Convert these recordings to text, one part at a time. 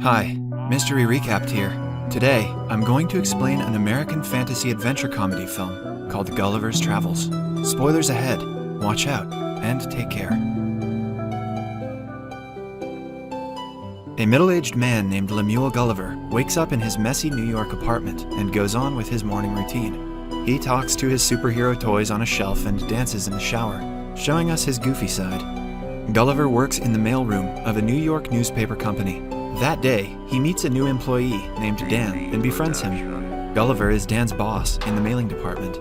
Hi, Mystery Recapped here. Today, I'm going to explain an American fantasy adventure comedy film called Gulliver's Travels. Spoilers ahead, watch out, and take care. A middle-aged man named Lemuel Gulliver wakes up in his messy New York apartment and goes on with his morning routine. He talks to his superhero toys on a shelf and dances in the shower, showing us his goofy side. Gulliver works in the mailroom of a New York newspaper company. That day, he meets a new employee named Dan and befriends him. Gulliver is Dan's boss in the mailing department.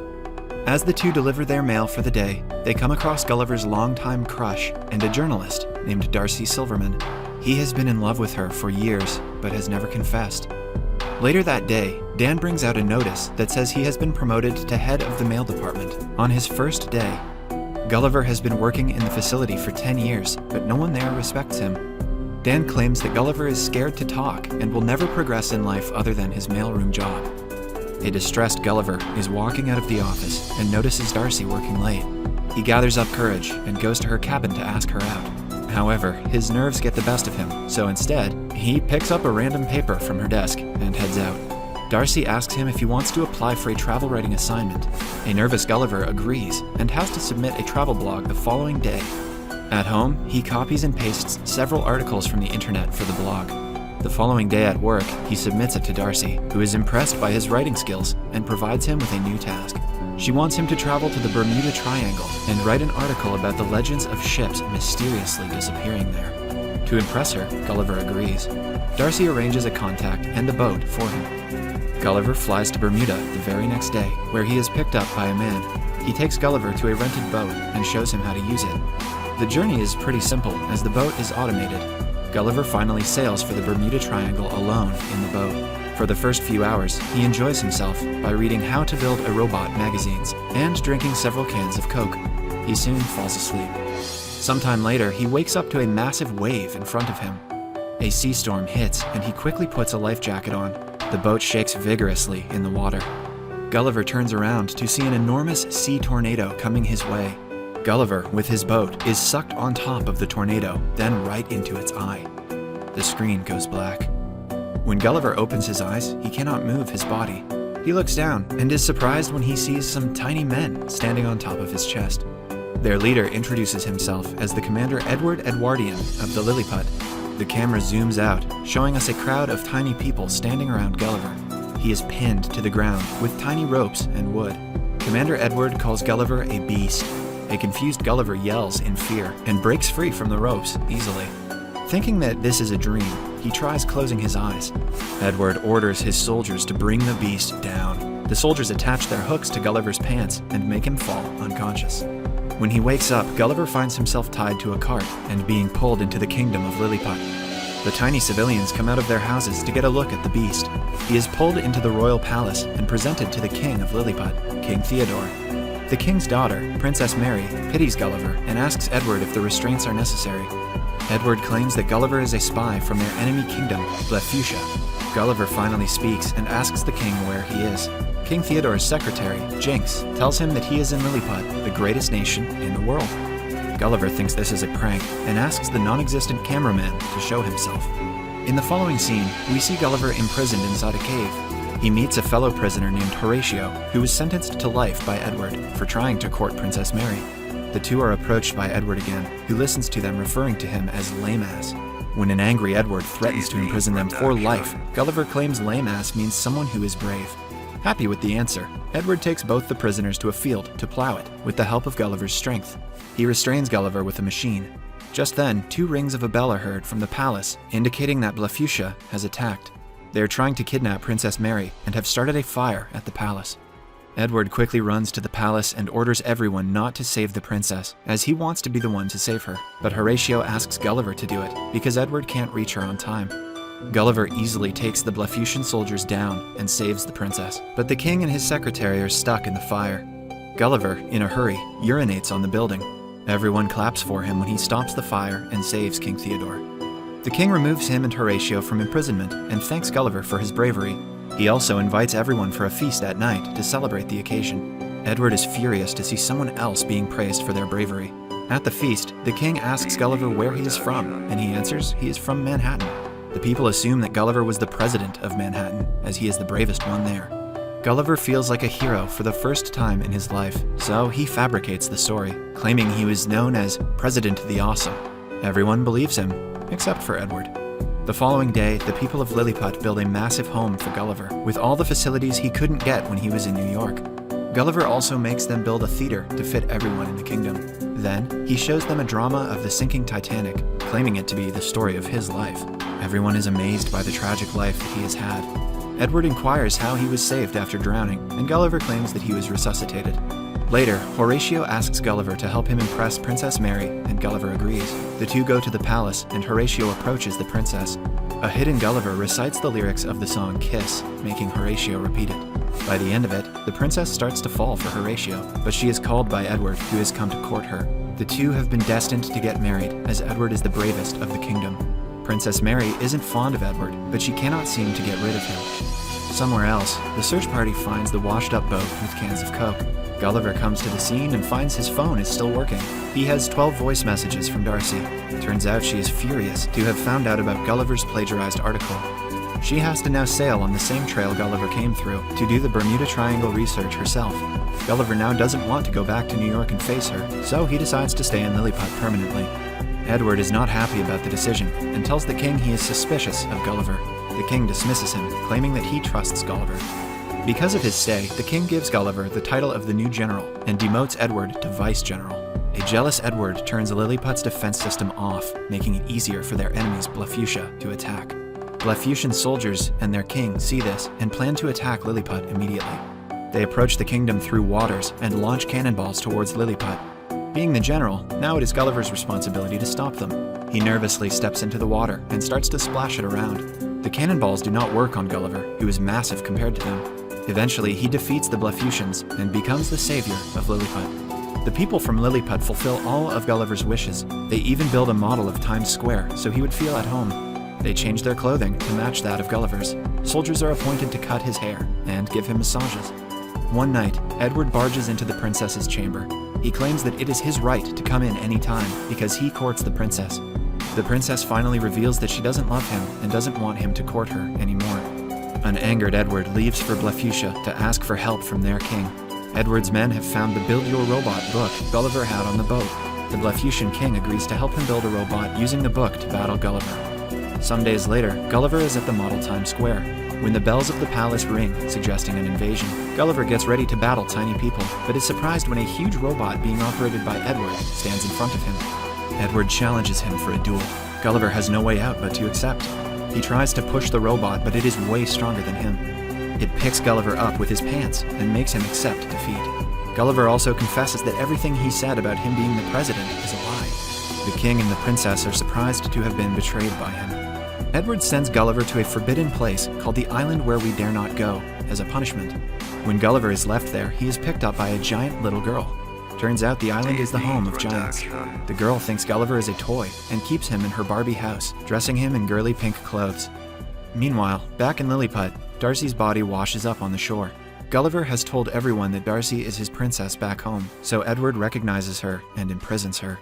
As the two deliver their mail for the day, they come across Gulliver's longtime crush and a journalist named Darcy Silverman. He has been in love with her for years, but has never confessed. Later that day, Dan brings out a notice that says he has been promoted to head of the mail department on his first day. Gulliver has been working in the facility for 10 years, but no one there respects him. Dan claims that Gulliver is scared to talk and will never progress in life other than his mailroom job. A distressed Gulliver is walking out of the office and notices Darcy working late. He gathers up courage and goes to her cabin to ask her out. However, his nerves get the best of him, so instead, he picks up a random paper from her desk and heads out. Darcy asks him if he wants to apply for a travel writing assignment. A nervous Gulliver agrees and has to submit a travel blog the following day. At home, he copies and pastes several articles from the internet for the blog. The following day at work, he submits it to Darcy, who is impressed by his writing skills and provides him with a new task. She wants him to travel to the Bermuda Triangle and write an article about the legends of ships mysteriously disappearing there. To impress her, Gulliver agrees. Darcy arranges a contact and a boat for him. Gulliver flies to Bermuda the very next day, where he is picked up by a man. He takes Gulliver to a rented boat and shows him how to use it. The journey is pretty simple, as the boat is automated. Gulliver finally sails for the Bermuda Triangle alone in the boat. For the first few hours, he enjoys himself by reading How to Build a Robot magazines and drinking several cans of Coke. He soon falls asleep. Sometime later, he wakes up to a massive wave in front of him. A sea storm hits, and he quickly puts a life jacket on. The boat shakes vigorously in the water. Gulliver turns around to see an enormous sea tornado coming his way. Gulliver, with his boat, is sucked on top of the tornado, then right into its eye. The screen goes black. When Gulliver opens his eyes, he cannot move his body. He looks down and is surprised when he sees some tiny men standing on top of his chest. Their leader introduces himself as the Commander Edward Edwardian of the Lilliput. The camera zooms out, showing us a crowd of tiny people standing around Gulliver. He is pinned to the ground with tiny ropes and wood. Commander Edward calls Gulliver a beast. A confused Gulliver yells in fear and breaks free from the ropes easily. Thinking that this is a dream, he tries closing his eyes. Edward orders his soldiers to bring the beast down. The soldiers attach their hooks to Gulliver's pants and make him fall unconscious. When he wakes up, Gulliver finds himself tied to a cart and being pulled into the kingdom of Lilliput. The tiny civilians come out of their houses to get a look at the beast. He is pulled into the royal palace and presented to the king of Lilliput, King Theodore. The king's daughter, Princess Mary, pities Gulliver and asks Edward if the restraints are necessary. Edward claims that Gulliver is a spy from their enemy kingdom, Blefuscia. Gulliver finally speaks and asks the king where he is. King Theodore's secretary, Jinx, tells him that he is in Lilliput, the greatest nation in the world. Gulliver thinks this is a prank and asks the non-existent cameraman to show himself. In the following scene, we see Gulliver imprisoned inside a cave. He meets a fellow prisoner named Horatio, who was sentenced to life by Edward for trying to court Princess Mary. The two are approached by Edward again, who listens to them referring to him as lame ass. When an angry Edward threatens to imprison them for life, Gulliver claims lame ass means someone who is brave. Happy with the answer, Edward takes both the prisoners to a field to plow it, with the help of Gulliver's strength. He restrains Gulliver with a machine. Just then, 2 rings of a bell are heard from the palace, indicating that Blefuscia has attacked. They are trying to kidnap Princess Mary and have started a fire at the palace. Edward quickly runs to the palace and orders everyone not to save the princess, as he wants to be the one to save her. But Horatio asks Gulliver to do it, because Edward can't reach her on time. Gulliver easily takes the Blefuscian soldiers down and saves the princess, but the king and his secretary are stuck in the fire. Gulliver, in a hurry, urinates on the building. Everyone claps for him when he stops the fire and saves King Theodore. The king removes him and Horatio from imprisonment and thanks Gulliver for his bravery. He also invites everyone for a feast at night to celebrate the occasion. Edward is furious to see someone else being praised for their bravery. At the feast, the king asks Gulliver where he is from, and he answers he is from Manhattan. The people assume that Gulliver was the president of Manhattan, as he is the bravest one there. Gulliver feels like a hero for the first time in his life, so he fabricates the story, claiming he was known as President the Awesome. Everyone believes him, except for Edward. The following day, the people of Lilliput build a massive home for Gulliver, with all the facilities he couldn't get when he was in New York. Gulliver also makes them build a theater to fit everyone in the kingdom. Then, he shows them a drama of the sinking Titanic, claiming it to be the story of his life. Everyone is amazed by the tragic life that he has had. Edward inquires how he was saved after drowning, and Gulliver claims that he was resuscitated. Later, Horatio asks Gulliver to help him impress Princess Mary, and Gulliver agrees. The two go to the palace, and Horatio approaches the princess. A hidden Gulliver recites the lyrics of the song Kiss, making Horatio repeat it. By the end of it, the princess starts to fall for Horatio, but she is called by Edward, who has come to court her. The two have been destined to get married, as Edward is the bravest of the kingdom. Princess Mary isn't fond of Edward, but she cannot seem to get rid of him. Somewhere else, the search party finds the washed-up boat with cans of Coke. Gulliver comes to the scene and finds his phone is still working. He has 12 voice messages from Darcy. Turns out she is furious to have found out about Gulliver's plagiarized article. She has to now sail on the same trail Gulliver came through to do the Bermuda Triangle research herself. Gulliver now doesn't want to go back to New York and face her, so he decides to stay in Lilliput permanently. Edward is not happy about the decision and tells the king he is suspicious of Gulliver. The king dismisses him, claiming that he trusts Gulliver. Because of his stay, the king gives Gulliver the title of the new general and demotes Edward to vice-general. A jealous Edward turns Lilliput's defense system off, making it easier for their enemies Blefuscia to attack. Blefuscian soldiers and their king see this and plan to attack Lilliput immediately. They approach the kingdom through waters and launch cannonballs towards Lilliput. Being the general, now it is Gulliver's responsibility to stop them. He nervously steps into the water and starts to splash it around. The cannonballs do not work on Gulliver, who is massive compared to them. Eventually, he defeats the Blefuscians and becomes the savior of Lilliput. The people from Lilliput fulfill all of Gulliver's wishes. They even build a model of Times Square so he would feel at home. They change their clothing to match that of Gulliver's. Soldiers are appointed to cut his hair and give him massages. One night, Edward barges into the princess's chamber. He claims that it is his right to come in any time because he courts the princess. The princess finally reveals that she doesn't love him and doesn't want him to court her anymore. An angered Edward leaves for Blefuscia to ask for help from their king. Edward's men have found the Build Your Robot book Gulliver had on the boat. The Blefuscian king agrees to help him build a robot using the book to battle Gulliver. Some days later, Gulliver is at the model Times Square. When the bells of the palace ring, suggesting an invasion, Gulliver gets ready to battle tiny people, but is surprised when a huge robot being operated by Edward stands in front of him. Edward challenges him for a duel. Gulliver has no way out but to accept. He tries to push the robot, but it is way stronger than him. It picks Gulliver up with his pants and makes him accept defeat. Gulliver also confesses that everything he said about him being the president is a lie. The king and the princess are surprised to have been betrayed by him. Edward sends Gulliver to a forbidden place called the Island Where We Dare Not Go as a punishment. When Gulliver is left there, he is picked up by a giant little girl. Turns out the island is the home of giants. The girl thinks Gulliver is a toy and keeps him in her Barbie house, dressing him in girly pink clothes. Meanwhile, back in Lilliput, Darcy's body washes up on the shore. Gulliver has told everyone that Darcy is his princess back home, so Edward recognizes her and imprisons her.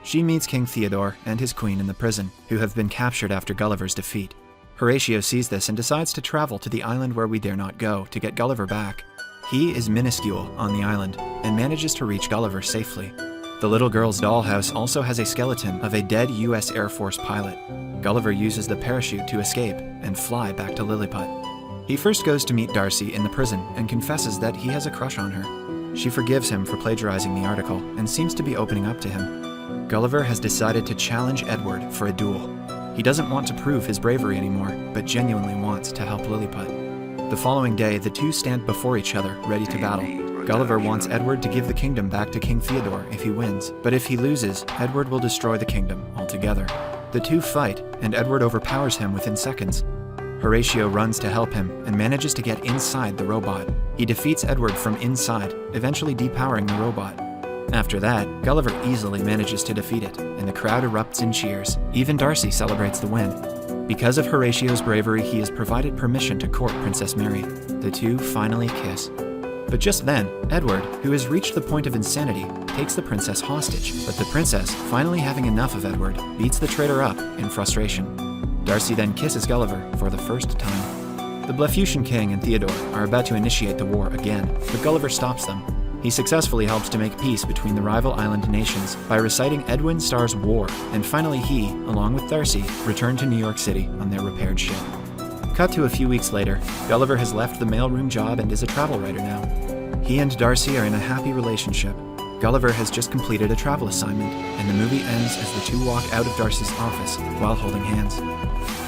She meets King Theodore and his queen in the prison, who have been captured after Gulliver's defeat. Horatio sees this and decides to travel to the Island Where We Dare Not Go to get Gulliver back. He is minuscule on the island and manages to reach Gulliver safely. The little girl's dollhouse also has a skeleton of a dead U.S. Air Force pilot. Gulliver uses the parachute to escape and fly back to Lilliput. He first goes to meet Darcy in the prison and confesses that he has a crush on her. She forgives him for plagiarizing the article and seems to be opening up to him. Gulliver has decided to challenge Edward for a duel. He doesn't want to prove his bravery anymore, but genuinely wants to help Lilliput. The following day, the two stand before each other, ready to battle. Gulliver wants Edward to give the kingdom back to King Theodore if he wins, but if he loses, Edward will destroy the kingdom altogether. The two fight, and Edward overpowers him within seconds. Horatio runs to help him and manages to get inside the robot. He defeats Edward from inside, eventually depowering the robot. After that, Gulliver easily manages to defeat it, and the crowd erupts in cheers. Even Darcy celebrates the win. Because of Horatio's bravery, he is provided permission to court Princess Mary. The two finally kiss. But just then, Edward, who has reached the point of insanity, takes the princess hostage. But the princess, finally having enough of Edward, beats the traitor up in frustration. Darcy then kisses Gulliver for the first time. The Blefuscian king and Theodore are about to initiate the war again, but Gulliver stops them. He successfully helps to make peace between the rival island nations by reciting Edwin Starr's War, and finally he, along with Darcy, return to New York City on their repaired ship. Cut to a few weeks later, Gulliver has left the mailroom job and is a travel writer now. He and Darcy are in a happy relationship. Gulliver has just completed a travel assignment, and the movie ends as the two walk out of Darcy's office while holding hands.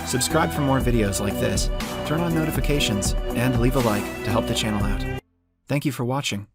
Subscribe for more videos like this, turn on notifications, and leave a like to help the channel out. Thank you for watching.